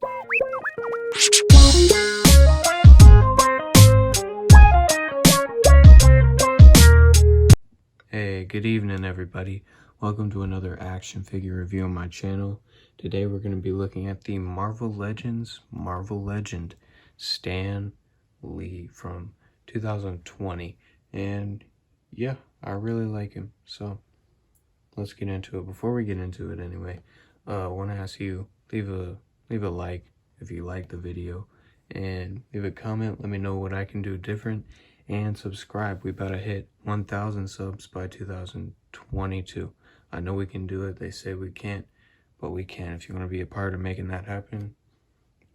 Hey, good evening everybody. Welcome to another action figure review on my channel. Today we're going to be looking at the Marvel Legends Marvel Legend Stan Lee from 2020. And yeah, I really like him. So let's get into it. Before we get into it anyway, I want to ask you, leave a like if you like the video, and leave a comment. Let me know what I can do different, and subscribe. We about to hit 1,000 subs by 2022. I know we can do it. They say we can't, but we can. If you want to be a part of making that happen,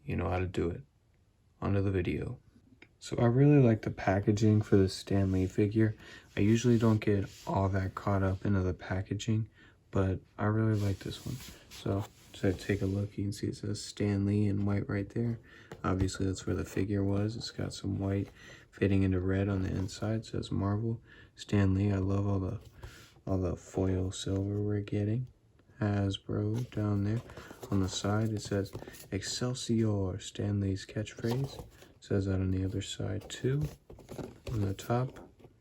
you know how to do it. Onto the video. So I really like the packaging for the Stan Lee figure. I usually don't get all that caught up into the packaging, but I really like this one. So take a look. You can see it says Stan Lee in white right there. Obviously that's where the figure was. It's got some white fading into red on the inside. It says Marvel Stan Lee. I love all the foil silver we're getting. Hasbro down there. On the side it says Excelsior, Stan Lee's catchphrase. Says that on the other side too. On the top,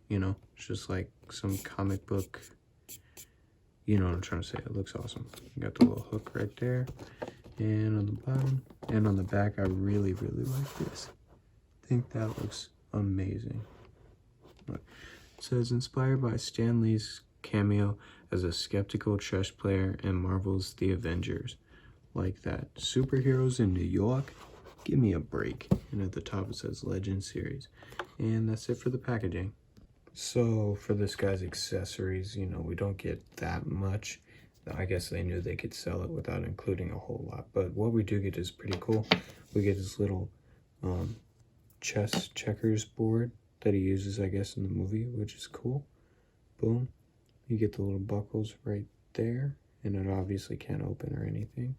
you know, it's just like some comic book, you know what I'm trying to say. It looks awesome. You got the little hook right there, and on the bottom and on the back, I really like this. I think that looks amazing. Look. It says inspired by Stan Lee's cameo as a skeptical chess player in Marvel's The Avengers. Like that. Superheroes in New York? Give me a break. And at the top it says Legend Series. And that's it for the packaging. So for this guy's accessories, you know, we don't get that much. I guess they knew they could sell it without including a whole lot. But what we do get is pretty cool. We get this little chess checkers board that he uses, I guess, in the movie, which is cool. Boom. You get the little buckles right there. And it obviously can't open or anything.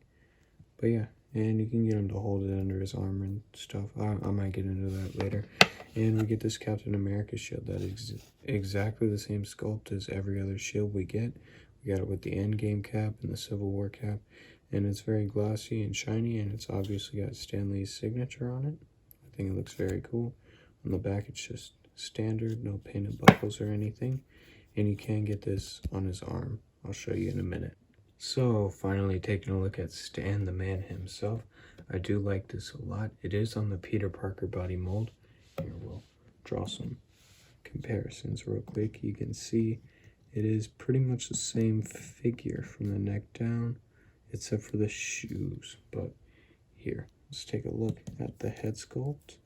But yeah. And you can get him to hold it under his arm and stuff. I might get into that later. And we get this Captain America shield that is exactly the same sculpt as every other shield we get. We got it with the Endgame cap and the Civil War cap. And it's very glossy and shiny, and it's obviously got Stan Lee's signature on it. I think it looks very cool. On the back it's just standard, no painted buckles or anything. And you can get this on his arm. I'll show you in a minute. So, finally taking a look at Stan the man himself. I do like this a lot. It is on the Peter Parker body mold. Here, we'll draw some comparisons real quick. You can see it is pretty much the same figure from the neck down, except for the shoes. But here, let's take a look at the head sculpt.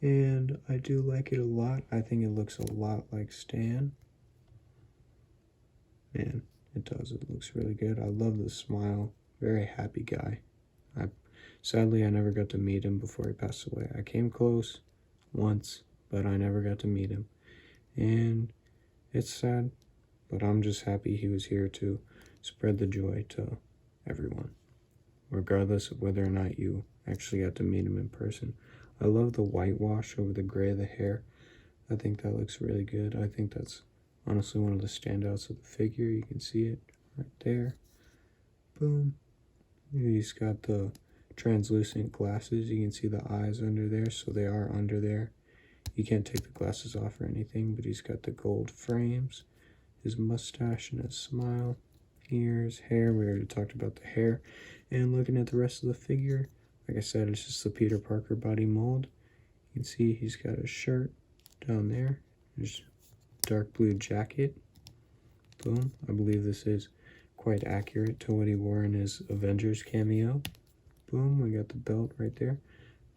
And I do like it a lot. I think it looks a lot like Stan. Man. It does. It looks really good. I love the smile. Very happy guy. Sadly, I never got to meet him before he passed away. I came close once, but I never got to meet him. And it's sad, but I'm just happy he was here to spread the joy to everyone, regardless of whether or not you actually got to meet him in person. I love the whitewash over the gray of the hair. I think that looks really good. I think that's honestly one of the standouts of the figure. You can see it right there. Boom. He's got the translucent glasses. You can see the eyes under there, so they are under there. You can't take the glasses off or anything, but he's got the gold frames, his mustache and his smile, ears, hair. We already talked about the hair. And looking at the rest of the figure, like I said, it's just the Peter Parker body mold. You can see he's got a shirt down there. There's dark blue jacket. Boom. I believe this is quite accurate to what he wore in his Avengers cameo. Boom. We got the belt right there.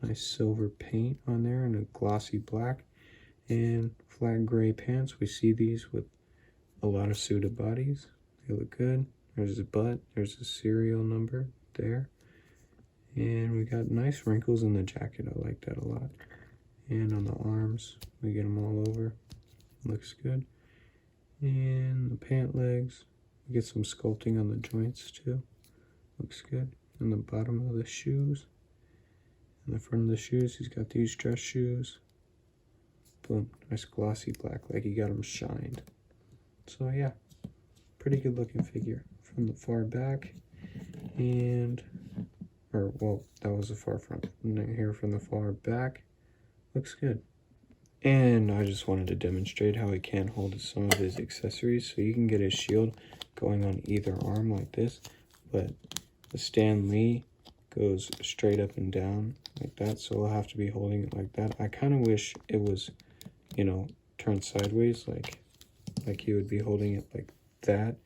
Nice silver paint on there and a glossy black and flat gray pants. We see these with a lot of suited bodies. They look good. There's his butt. There's a serial number there. And we got nice wrinkles in the jacket. I like that a lot. And on the arms, we get them all over. Looks good. And the pant legs, we get some sculpting on the joints too. Looks good. And the bottom of the shoes. In the front of the shoes, he's got these dress shoes. Boom. Nice glossy black, like he got them shined. So yeah, pretty good looking figure from the far back. And Or, well, that was the far front. And then here from the far back, looks good. And I just wanted to demonstrate how he can hold some of his accessories. So you can get his shield going on either arm like this, but the Stan Lee goes straight up and down like that, so we'll have to be holding it like that. I kind of wish it was, you know, turned sideways, like he would be holding it like that,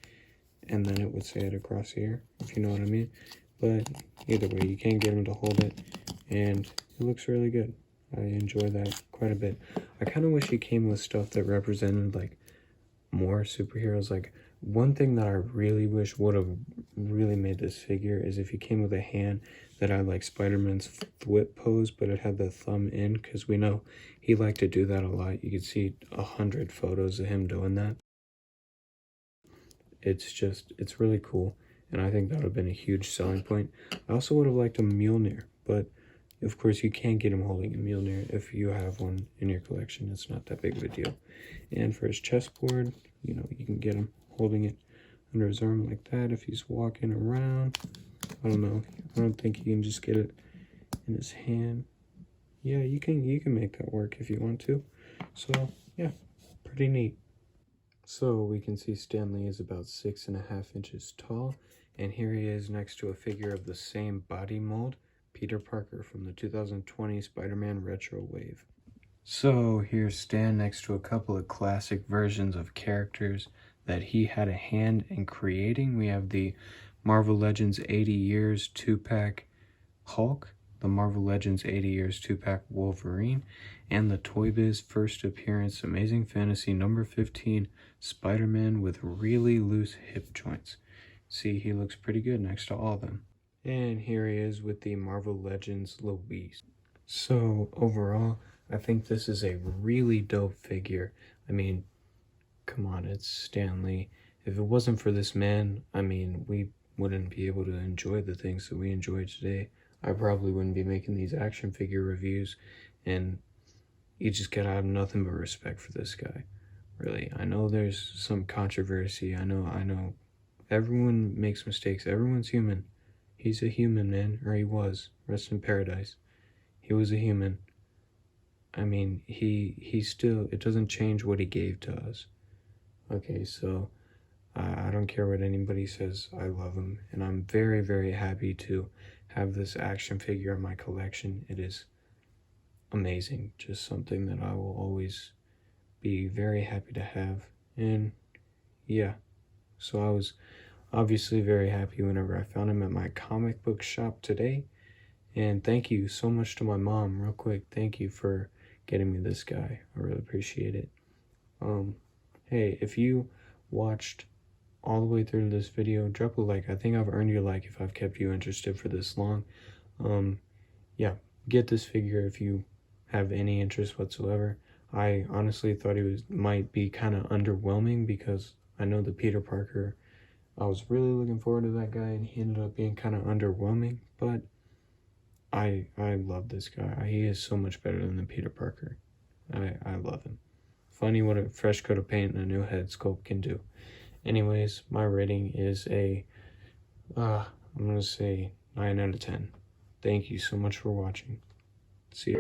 and then it would say it across here, if you know what I mean. But either way, you can't get him to hold it, and it looks really good. I enjoy that quite a bit. I kind of wish he came with stuff that represented like more superheroes. Like, one thing that I really wish would have really made this figure is if he came with a hand that had like Spider-Man's thwip pose, but it had the thumb in, because we know he liked to do that a lot. You could see 100 photos of him doing that. It's really cool, and I think that would have been a huge selling point. I also would have liked a Mjolnir, but of course you can't get him holding a Mjolnir if you have one in your collection. It's not that big of a deal. And for his chessboard, you know, you can get him holding it under his arm like that if he's walking around. I don't know. I don't think you can just get it in his hand. Yeah, you can make that work if you want to. So yeah, pretty neat. So we can see Stan Lee is about 6.5 inches tall, and here he is next to a figure of the same body mold, Peter Parker from the 2020 Spider-Man Retro Wave. So here's Stan next to a couple of classic versions of characters that he had a hand in creating. We have the Marvel Legends 80 Years 2-pack Hulk, the Marvel Legends 80 Years 2-pack Wolverine, and the Toy Biz First Appearance Amazing Fantasy number 15 Spider-Man with really loose hip joints. See, he looks pretty good next to all of them. And here he is with the Marvel Legends Luis. So overall, I think this is a really dope figure. I mean, come on, it's Stan Lee. If it wasn't for this man, I mean, we wouldn't be able to enjoy the things that we enjoy today. I probably wouldn't be making these action figure reviews, and you just gotta have nothing but respect for this guy. Really, I know there's some controversy. I know. Everyone makes mistakes. Everyone's human. He's a human, man, or he was. Rest in paradise. He was a human. I mean, he still, it doesn't change what he gave to us. Okay, so I don't care what anybody says. I love him, and I'm very, very happy to have this action figure in my collection. It is amazing. Just something that I will always be very happy to have. And yeah, so I was obviously very happy whenever I found him at my comic book shop today. And thank you so much to my mom, real quick. Thank you for getting me this guy. I really appreciate it. Hey, if you watched all the way through this video, drop a like. I think I've earned your like if I've kept you interested for this long. Yeah, get this figure if you have any interest whatsoever. I honestly thought he might be kind of underwhelming, because I know the Peter Parker, I was really looking forward to that guy, and he ended up being kind of underwhelming, but I love this guy. He is so much better than the Peter Parker. I love him. Funny what a fresh coat of paint and a new head sculpt can do. Anyways, my rating is I'm gonna say 9 out of 10. Thank you so much for watching. See you.